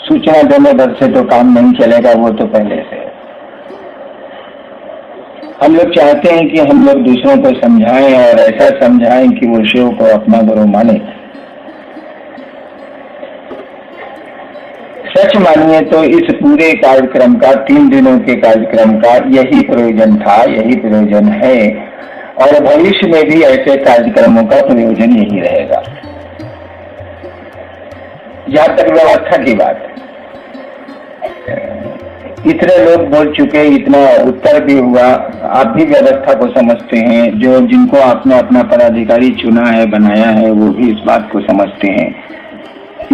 सूचना देने भर से तो काम नहीं चलेगा, वो तो पहले से। हम लोग चाहते हैं कि हम लोग दूसरों को समझाएं और ऐसा समझाएं कि वो शिव को अपना गुरु माने। सच मानिए तो इस पूरे कार्यक्रम का, 3 दिनों के कार्यक्रम का यही प्रयोजन था, यही प्रयोजन है और भविष्य में भी ऐसे कार्यक्रमों का प्रयोजन यही रहेगा। जहाँ तक व्यवस्था की बात, इतने लोग बोल चुके, इतना उत्तर भी हुआ, आप भी व्यवस्था को समझते हैं, जो जिनको आपने अपना पदाधिकारी चुना है, बनाया है, वो भी इस बात को समझते हैं।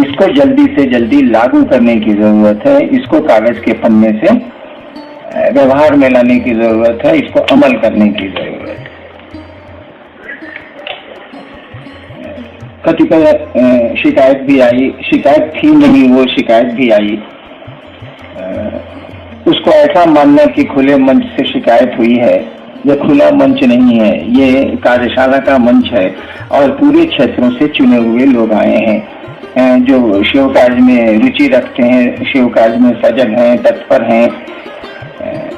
इसको जल्दी से जल्दी लागू करने की जरूरत है, इसको कागज के पन्ने से व्यवहार में लाने की जरूरत है, इसको अमल करने की जरूरत है। कतिपय शिकायत भी आई, शिकायत थी नहीं, वो शिकायत भी आई, उसको ऐसा मानना कि खुले मंच से शिकायत हुई है। ये खुला मंच नहीं है, ये कार्यशाला का मंच है और पूरे क्षेत्रों से चुने हुए लोग आए हैं जो शिव कार्य में रुचि रखते हैं, शिव कार्य में सजग हैं, तत्पर हैं।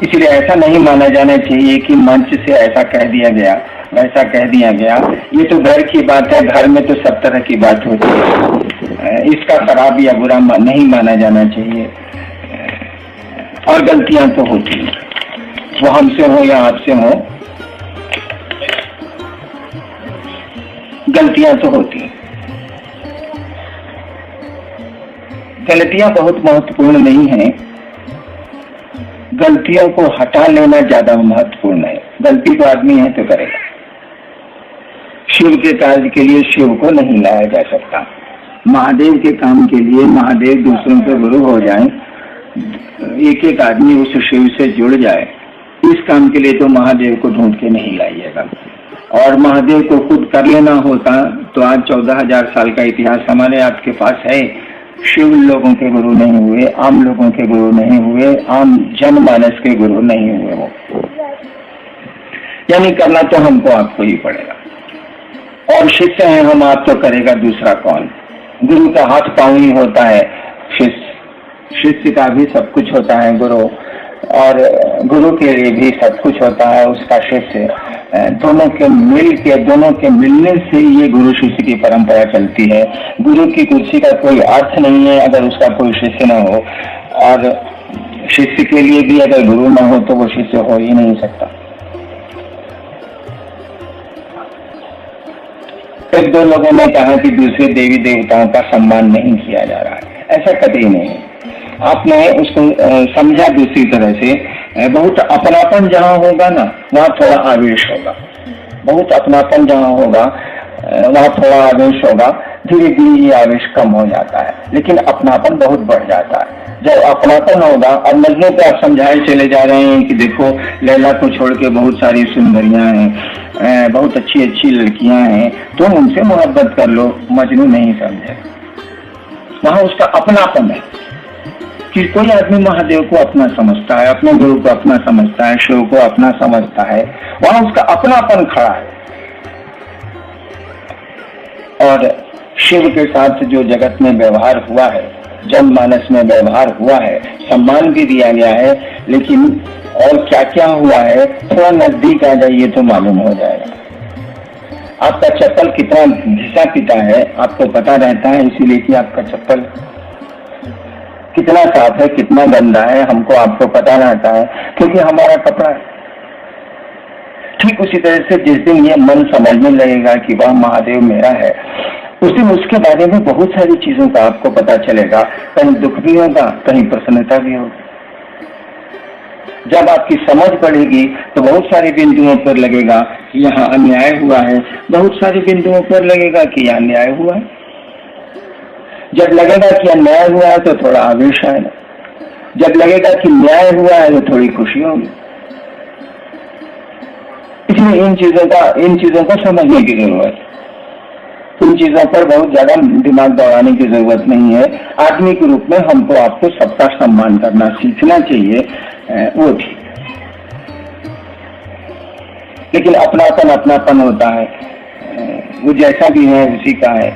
इसलिए ऐसा नहीं माना जाना चाहिए कि मंच से ऐसा कह दिया गया, वैसा कह दिया गया। ये तो घर की बात है, घर में तो सब तरह की बात होती है, इसका खराब या बुरा नहीं माना जाना चाहिए। और गलतियां तो होती हैं, वो हमसे हो या आपसे हो, गलतियां तो होती हैं। गलतियां बहुत महत्वपूर्ण नहीं है, गलतियों को हटा लेना ज्यादा महत्वपूर्ण है। गलती तो आदमी है तो करेगा। शिव के कार्य के लिए शिव को नहीं लाया जा सकता। महादेव के काम के लिए महादेव दूसरों के गुरु हो जाएं, एक एक आदमी उस शिव से जुड़ जाए, इस काम के लिए तो महादेव को ढूंढ के नहीं लाइएगा। और महादेव को खुद कर लेना होता तो आज 14,000 साल का इतिहास हमारे आपके पास है। शिव लोगों के गुरु नहीं हुए, आम लोगों के गुरु नहीं हुए, आम जनमानस के गुरु नहीं हुए वो, यानी करना तो हमको आपको ही पड़ेगा। और शिष्य हैं हम, आप तो करेगा दूसरा कौन। गुरु का हाथ पांव ही होता है, शिष्य का भी सब कुछ होता है गुरु, और गुरु के लिए भी सब कुछ होता है उसका शिष्य। दोनों के मिलने से ये गुरु शिष्य की परंपरा चलती है। गुरु की कुर्सी का कोई अर्थ नहीं है अगर उसका कोई शिष्य न हो, और शिष्य के लिए भी अगर गुरु न हो तो वो शिष्य हो ही नहीं सकता। एक दो लोगों ने कहा कि दूसरे देवी देवताओं का सम्मान नहीं किया जा रहा है, ऐसा कभी नहीं। आपने उसको समझा दूसरी तरह से। बहुत अपनापन जहाँ होगा ना, वहाँ थोड़ा आवेश होगा। बहुत अपनापन जहाँ होगा वहाँ थोड़ा आवेश होगा। धीरे धीरे ये आवेश कम हो जाता है, लेकिन अपनापन बहुत बढ़ जाता है। जब अपनापन होगा, और मजनू को आप समझाए चले जा रहे हैं कि देखो लैला को छोड़ के बहुत सारी सुंदरियां हैं, बहुत अच्छी अच्छी लड़कियां हैं, तो उनसे मोहब्बत कर लो। मजनू नहीं समझे, वहाँ उसका अपनापन है कि कोई आदमी महादेव को अपना समझता है, अपने गुरु को अपना समझता है, शिव को अपना समझता है, वहां उसका अपनापन खड़ा है। और शिव के साथ जो जगत में व्यवहार हुआ है, जनमानस में व्यवहार हुआ है, सम्मान भी दिया गया है, लेकिन और क्या क्या हुआ है थोड़ा नजदीक आ जाइए तो मालूम हो जाएगा। आपका चप्पल कितना घिसा पिटा है आपको पता रहता है, इसीलिए कि आपका चप्पल कितना साफ है, कितना गंदा है, हमको आपको पता रहता है, क्योंकि हमारा कपड़ा है। ठीक उसी तरह से जिस दिन ये मन समझने लगेगा कि वह महादेव मेरा है, उस दिन उसके बारे में बहुत सारी चीजों का आपको पता चलेगा। कहीं दुख भी होगा, कहीं प्रसन्नता भी होगी। जब आपकी समझ बढ़ेगी तो बहुत सारे बिंदुओं पर लगेगा कि यहाँ अन्याय हुआ है, बहुत सारे बिंदुओं पर लगेगा कि यहाँ न्याय हुआ है। जब लगेगा कि अन्याय हुआ है तो थोड़ा आवेश आएगा, जब लगेगा कि न्याय हुआ है तो थोड़ी खुशी होगी। इसलिए इन चीजों को समझने की जरूरत है। इन चीजों पर बहुत ज्यादा दिमाग दौड़ाने की जरूरत नहीं है। आदमी के रूप में हमको आपको सबका सम्मान करना सीखना चाहिए, वो ठीक। लेकिन अपनापन होता है, वो जैसा भी है उसी का है।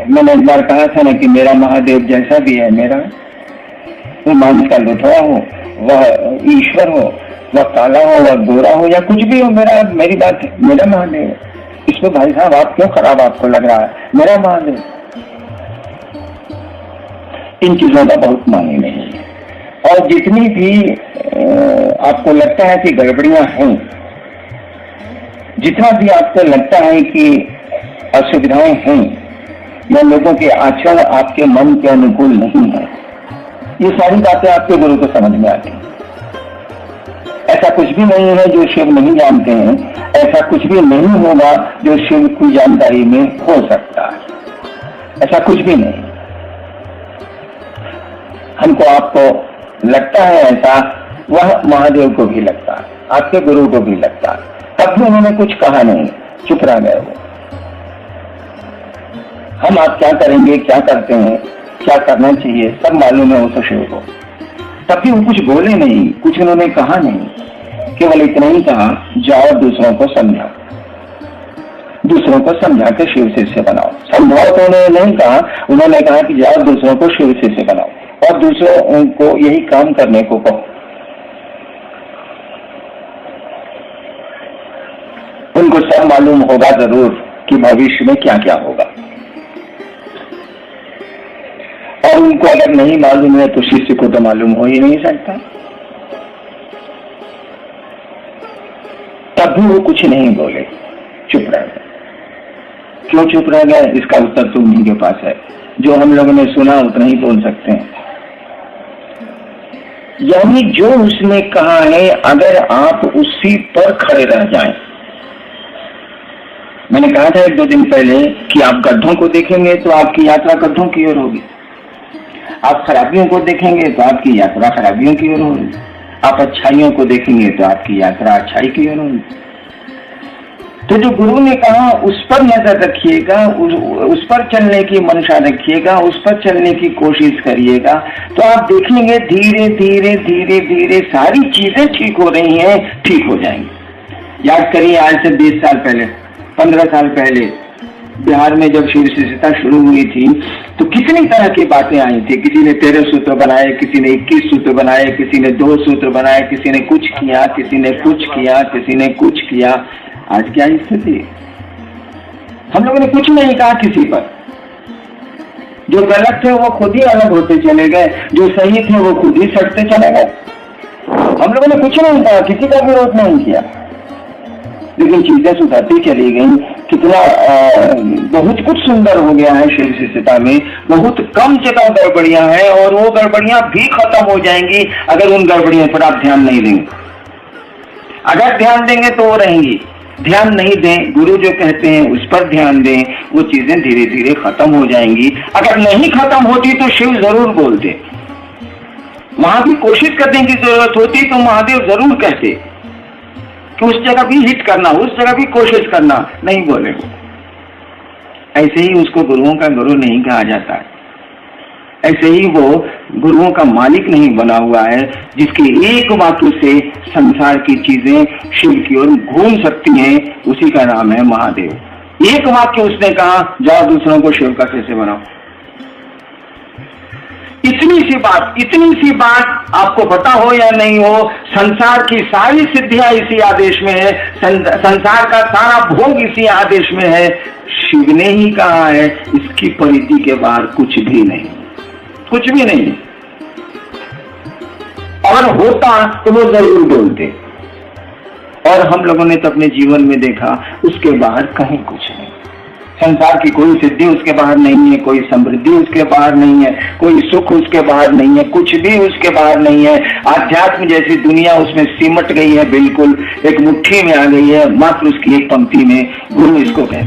मैंने एक बार कहा था ना कि मेरा महादेव जैसा भी है मेरा, वो मांस का लुथवा हो, वह ईश्वर हो, वह काला हो, वह गोरा हो, या कुछ भी हो, मेरी बात है, मेरा महादेव। इसमें भाई साहब आप क्यों खराब आपको लग रहा है? मेरा महादेव। इन चीजों का बहुत मायने नहीं है। और जितनी भी आपको लगता है कि गड़बड़ियां हैं, जितना भी आपको लगता है कि असुविधाएं हैं, या लोगों के आचरण आपके मन के अनुकूल नहीं है, ये सारी बातें आपके गुरु को समझ में आती हैं। ऐसा कुछ भी नहीं है जो शिव नहीं जानते हैं, ऐसा कुछ भी नहीं होगा जो शिव की जानकारी में हो सकता है, ऐसा कुछ भी नहीं। हमको आपको लगता है ऐसा, वह महादेव को भी लगता है, आपके गुरु को भी लगता है, तब भी उन्होंने कुछ कहा नहीं, चुप रह गए वो। हम आप क्या करेंगे, क्या करते हैं, क्या करना चाहिए, सब मालूम है उस शिव को, तब भी वो कुछ बोले नहीं, कुछ उन्होंने कहा नहीं, केवल इतना ही कहा, जाओ दूसरों को समझाओ, दूसरों को समझा के शिव शिष्य बनाओ। समझाओ तो उन्होंने नहीं कहा, उन्होंने कहा कि जाओ दूसरों को शिव शिष्य बनाओ और दूसरों को यही काम करने को कहो। उनको सब मालूम होगा जरूर कि भविष्य में क्या क्या होगा, और उनको अगर नहीं मालूम है तो शिष्य को तो मालूम हो ही नहीं सकता। तब भी वो कुछ नहीं बोले, चुप रह गए। क्यों चुप रह गए, इसका उत्तर तो उन्हीं के पास है। जो हम लोगों ने सुना उतना ही बोल सकते हैं। यानी जो उसने कहा है, अगर आप उसी पर खड़े रह जाएं। मैंने कहा था 1-2 दिन पहले कि आप गड्ढों को देखेंगे तो आपकी यात्रा गड्ढों की ओर होगी, आप खराबियों को देखेंगे तो आपकी यात्रा खराबियों की ओर होगी, आप अच्छाइयों को देखेंगे तो आपकी यात्रा अच्छाई की ओर होगी। तो जो गुरु ने कहा उस पर नजर रखिएगा, उस पर चलने की मंशा रखिएगा, उस पर चलने की कोशिश करिएगा, तो आप देखेंगे धीरे धीरे धीरे धीरे सारी चीजें ठीक हो रही हैं, ठीक हो जाएंगी। याद करिए, आज से 20 साल पहले, 15 साल पहले बिहार में जब शिव शिष्यता शुरू हुई थी तो कितनी तरह की बातें आई थी। किसी ने 13 सूत्र बनाए, किसी ने 21 सूत्र बनाए, किसी ने 2 सूत्र बनाए, किसी ने कुछ किया, किसी ने कुछ किया, किसी ने कुछ किया। आज क्या स्थिति? हम लोगों ने कुछ नहीं कहा किसी पर। जो गलत थे वो खुद ही अलग होते चले गए, जो सही थे वो खुद ही सटते चले गए। हम लोगों ने कुछ नहीं कहा, किसी का विरोध नहीं किया, लेकिन चीजें सुधरती चली गई। कितना बहुत कुछ सुंदर हो गया है शिव शिष्यता में। बहुत कम जगह गड़बड़ियां हैं और वो गड़बड़ियां भी खत्म हो जाएंगी अगर उन गड़बड़ियों पर आप ध्यान नहीं देंगे। अगर ध्यान देंगे तो वो रहेंगी, ध्यान नहीं दें, गुरु जो कहते हैं उस पर ध्यान दें, वो चीजें धीरे धीरे खत्म हो जाएंगी। अगर नहीं खत्म होती तो शिव जरूर बोलते, वहां भी कोशिश करने की जरूरत होती तो महादेव जरूर कहते कि उस जगह भी हिट करना, उस जगह भी कोशिश करना। नहीं बोले वो। ऐसे ही उसको गुरुओं का गुरु नहीं कहा जाता है, ऐसे ही वो गुरुओं का मालिक नहीं बना हुआ है जिसके एक वाक्य से संसार की चीजें शिव की ओर घूम सकती हैं, उसी का नाम है महादेव। एक वाक्य उसने कहा, जाओ दूसरों को शिव का शिष्य बनाओ। इतनी सी बात आपको पता हो या नहीं हो, संसार की सारी सिद्धियां इसी आदेश में है, संसार का सारा भोग इसी आदेश में है। शिव ने ही कहा है, इसकी परिधि के बाहर कुछ भी नहीं, कुछ भी नहीं। अगर होता तो वो जरूर बोलते, और हम लोगों ने तो अपने जीवन में देखा उसके बाहर कहीं कुछ नहीं। संसार की कोई सिद्धि उसके बाहर नहीं है, कोई समृद्धि उसके बाहर नहीं है, कोई सुख उसके बाहर नहीं है, कुछ भी उसके बाहर नहीं है। आध्यात्म जैसी दुनिया उसमें सिमट गई है, बिल्कुल एक मुट्ठी में आ गई है, मात्र उसकी एक पंक्ति में। गुरु इसको कहते हैं।